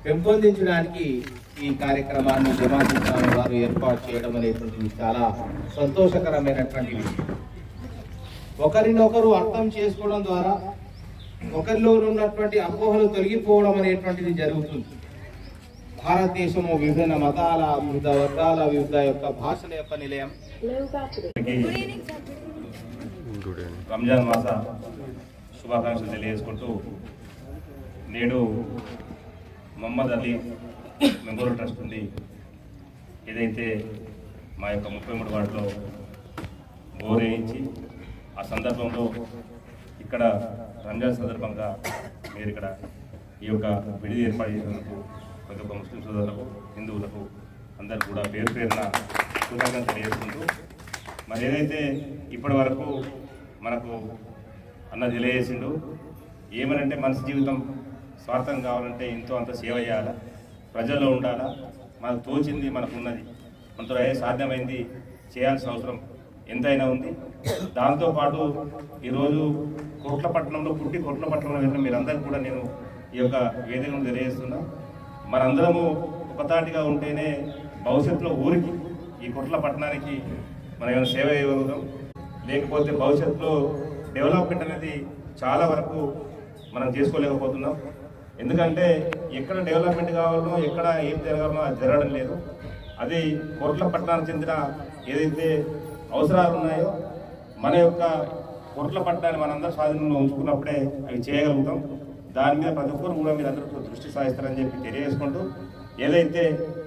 పెంపొందించడానికి ఈ కార్యక్రమాన్ని జమాత్ ఇస్లామీ వారు ఏర్పాటు చేయడం అనేటువంటిది చాలా సంతోషకరమైనటువంటి విషయం. ఒకరినొకరు అర్థం చేసుకోవడం ద్వారా ఒకరిలో ఉన్నటువంటి అపోహలు తొలగిపోవడం అనేటువంటిది జరుగుతుంది. భారతదేశము విభిన్న మతాల, వివిధ వర్గాల, వివిధ యొక్క భాషల యొక్క నిలయం. రంజాన్ మాస శుభాకాంక్షలు తెలియజేసుకుంటూ నేడు మొహమ్మద్ అలీ మెమోరియల్ ట్రస్ట్ ఉంది ఏదైతే మా యొక్క 33 వార్డులో బోర్ వేయించి ఆ సందర్భంలో ఇక్కడ రంజాన్ సందర్భంగా మీరు ఇక్కడ ఈ యొక్క విడిది ఏర్పాటు చేసినందుకు ప్రతి ఒక్క ముస్లిం సోదరులకు, హిందువులకు అందరు కూడా పేరు పేరున కృతజ్ఞతలు తెలియజేసుకుంటూ మరి ఏదైతే ఇప్పటి వరకు మనకు అన్న తెలియజేసిండు ఏమనంటే మనిషి జీవితం స్వార్థం కావాలంటే ఎంతో అంత సేవ చేయాలా, ప్రజల్లో ఉండాలా, మనకు తోచింది మనకున్నది మనతో సాధ్యమైంది చేయాల్సిన అవసరం ఎంతైనా ఉంది. దాంతోపాటు ఈరోజు కోట్లపట్నంలో పుట్టి కోట్లపట్నంలో వెళ్ళిన మీరందరూ కూడా నేను ఈ యొక్క వేదికను తెలియజేస్తున్నా. మనందరము ఒకతాటిగా ఉంటేనే భవిష్యత్తులో ఊరికి ఈ కోట్లపట్నానికి మనం ఏమైనా సేవ చేయగలుగుతాం. లేకపోతే భవిష్యత్తులో డెవలప్మెంట్ అనేది చాలా వరకు మనం చేసుకోలేకపోతున్నాం. ఎందుకంటే ఎక్కడ డెవలప్మెంట్ కావాలనో ఎక్కడ ఏం జరగాలనో అది జరగడం లేదు. అది కోట్లపట్నానికి చెందిన ఏదైతే అవసరాలు ఉన్నాయో మన యొక్క కోట్లపట్నాన్ని మనందరూ స్వాధీనంలో ఉంచుకున్నప్పుడే అవి చేయగలుగుతాం. దాని మీద ప్రతి ఒక్కరు కూడా మీరు అందరూ దృష్టి సాధిస్తారని చెప్పి తెలియజేసుకుంటూ ఏదైతే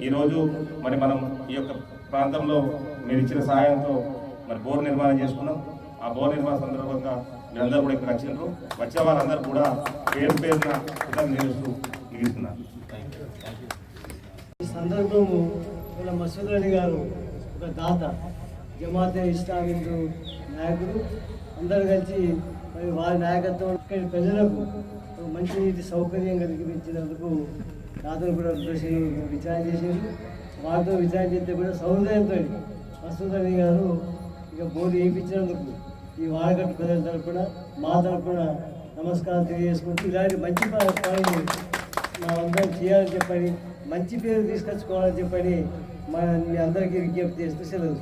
ఈరోజు మరి మనం ఈ యొక్క ప్రాంతంలో మీరు ఇచ్చిన సహాయంతో మరి బోర్ నిర్మాణం చేసుకున్నాం. ఆ బోర్ నిర్మాణ సందర్భంగా మీరందరూ కూడా ఇక్కడ వచ్చినారు. వచ్చే వాళ్ళందరూ కూడా పేరు పేరున కృతజ్ఞతలు మిగిస్తున్నారు. ఈ సందర్భము మసూద్ అలీ గారు ఒక దాత, జమాతే ఇస్లామీ నాయకుడు, అందరూ కలిసి మరి వారి నాయకత్వం ఇక్కడి ప్రజలకు మంచి నీటి సౌకర్యం కలిగించినందుకు దాతను కూడా విచారణ చేశారు. వారితో విచారణ చేస్తే కూడా సౌందర్యంతో మసూద్ అలీ గారు ఇక బోర్డు వేయించినందుకు ఈ వాడగట్టు ప్రజల తరపున మా తరపున నమస్కారం తెలియజేసుకుంటూ ఇలాంటి మంచి పని మా అందరం చేయాలని చెప్పని, మంచి పేరు తీసుకొచ్చుకోవాలని చెప్పని మీ అందరికీ విజ్ఞప్తి చేస్తూ సెలవు.